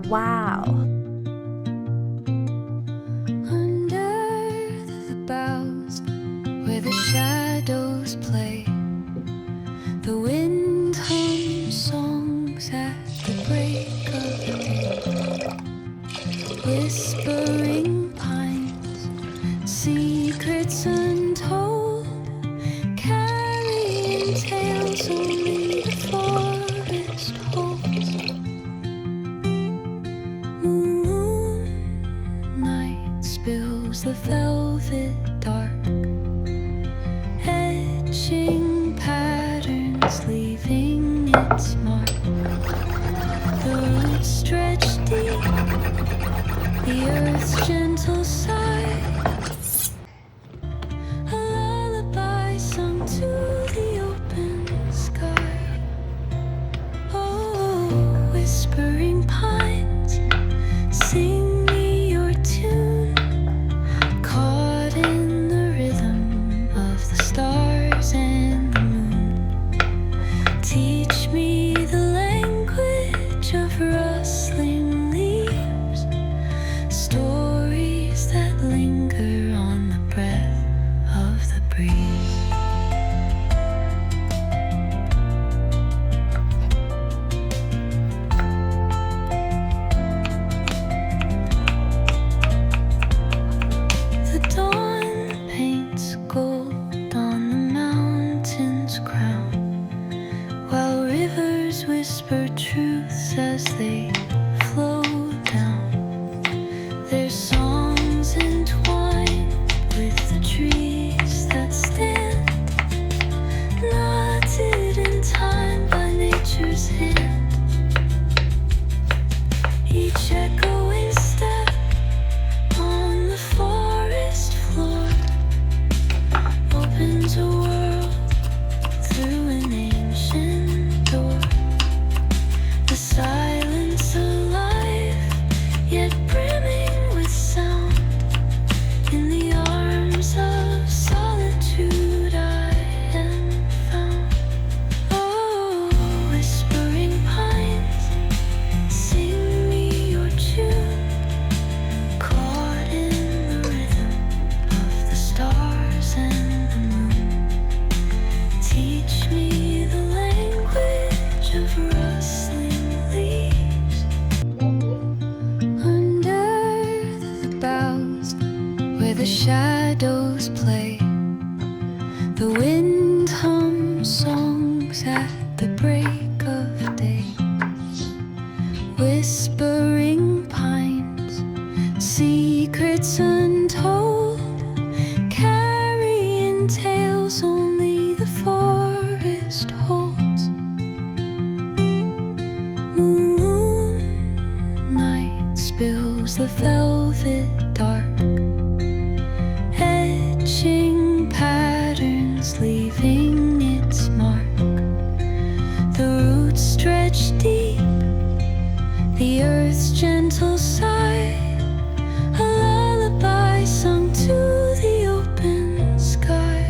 Wow! Under the boughs where the shadows play, the wind hums songs at the break of day. Whispering pines, secrets untold, carrying tales only the forest holds. Moonlight spills the velvet dark, etching patterns, leaving its mark. The roots stretch deep, the earth's gentle sigh, a lullaby sung to the open sky. Oh, whispering pines, sing me your tune, caught in the rhythm of the stars and the moon. Teach me the language of rustling leaves, stories that linger on the breath of the breeze. The dawn paints gold on the mountain's crown, while rivers whisper truths as they flow down. Their songs entwine with the trees that stand, knotted in time by nature's hand. Each echoing step on the forest floor opens a world through an ancient door. The silence alive, yet brimming with sound. In the arms of solitude I am found. Oh, whispering pines, sing me your tune, caught in the rhythm of the stars and the moon. Teach me the language of rustling leaves. Under the boughs where the shadows play, the wind hums songs at the break of day. Whispering pines, secrets untold, carrying tales only the forest holds. Moonlight spills the velvet dark, etching patterns, leaving its mark. The roots stretch deep, the earth's gentle sigh, a lullaby sung to the open sky.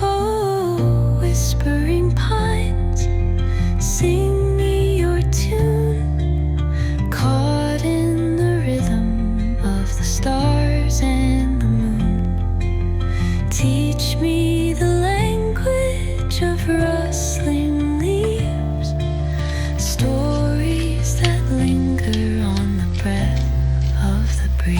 Oh, whispering pines, sing me your tune, caught in the rhythm of the stars and the moon. Teach me the language of rustling leaves, stories that linger on the breath of the breeze.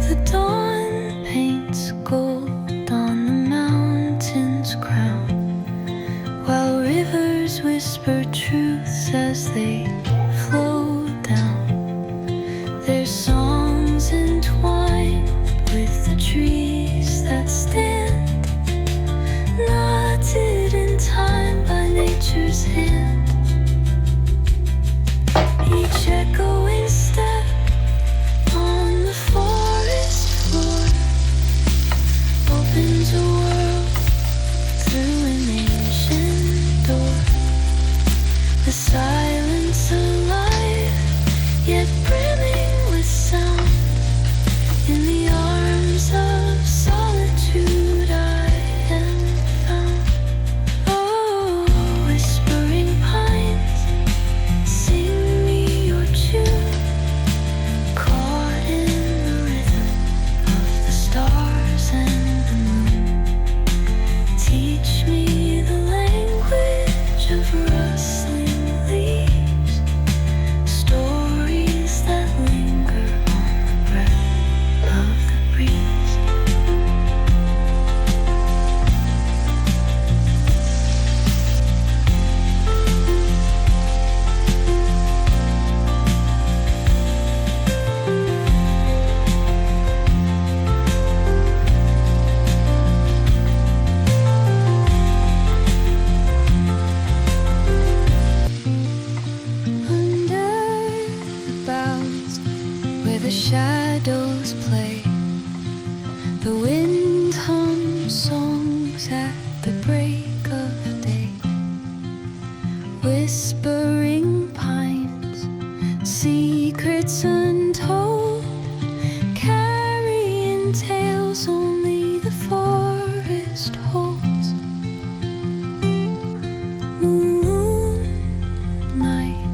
The dawn paints gold on the mountain's crown, while rivers whisper truths as they flow down. Their songs entwine with the trees that stand, knotted in time by nature's hand. Each echoing step on the forest floor opens a world through an ancient door. The silence alive, yet brimming with sound. the break of day. Whispering pines, secrets untold, carrying tales only the forest holds. Moonlight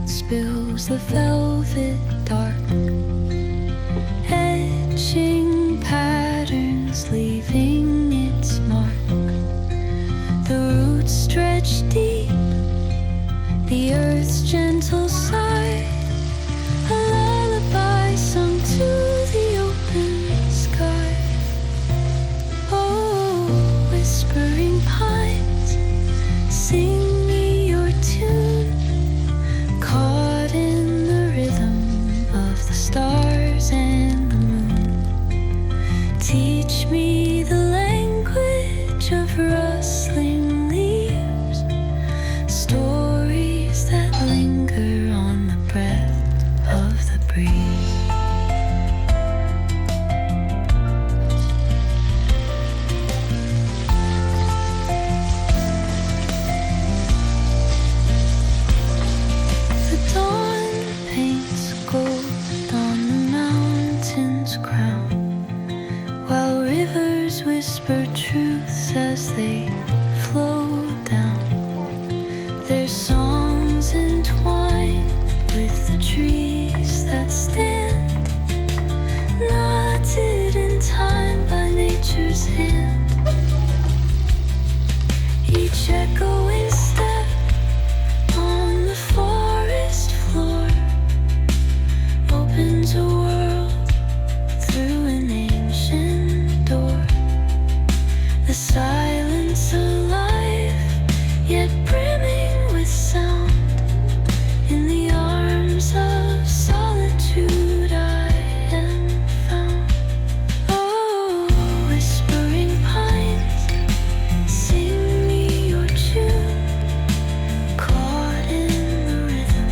spills the velvet dark, etching patterns, leaving its mark. The roots stretch deep, the earth's gentle sigh, a lullaby sung to the open sky. Oh, whispering pines, sing me your tune, caught in the rhythm of the stars and the moon. Teach me the language of rustling leaves, stories that linger on the breath of the breeze. The dawn paints gold on the mountain's crown, while rivers whisper truths as they flow down. Their songs entwine with the trees that stand, knotted in time by nature's hand. Each echoing step on the forest floor opens a world through an ancient door. The silence alive, yet brimming with sound. In the arms of solitude I am found. Oh, whispering pines, sing me your tune, caught in the rhythm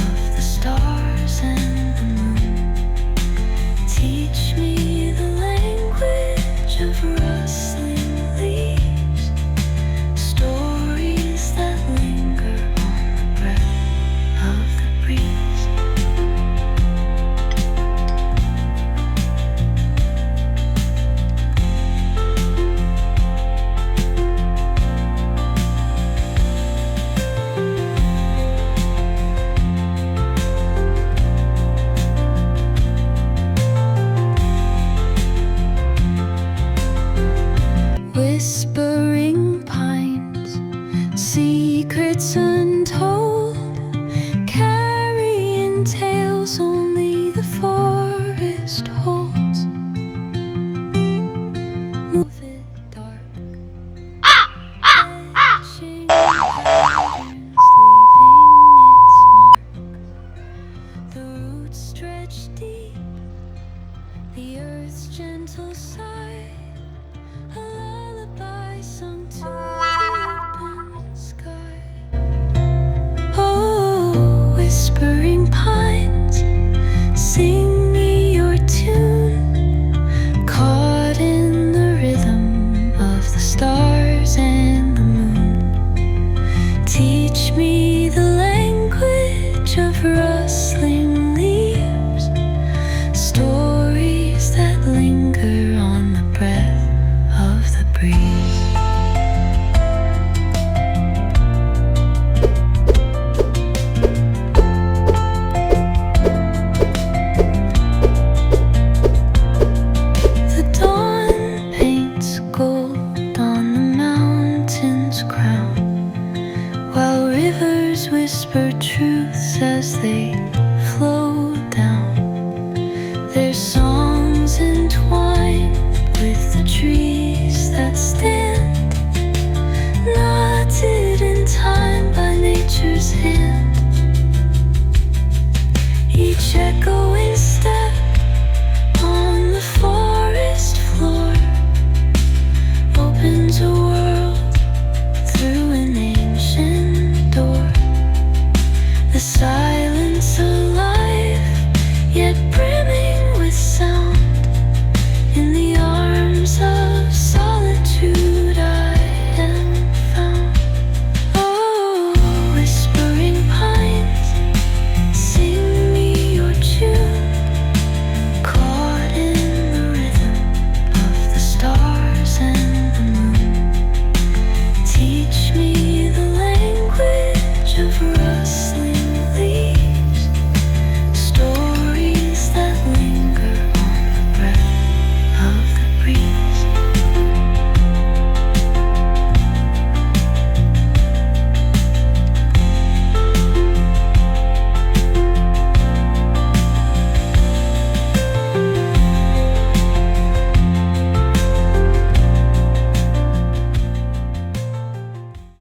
of the stars and the moon. Teach me the language of rustling leaves, stories that linger on the breath of the breeze. Whispering pines, secrets untold, carrying tales only the forest holds. Move it dark, etching patterns, leaving its mark. The roots stretch deep, the earth's gentle sigh, a lullaby sung to the open sky. Oh, whispering pines, sing me your tune, caught in the rhythm of the stars and the moon. Teach me the language of rustling leaves, stories that linger on the breath of the breeze. The dawn paints gold on the mountain's crown, while rivers whisper truths as they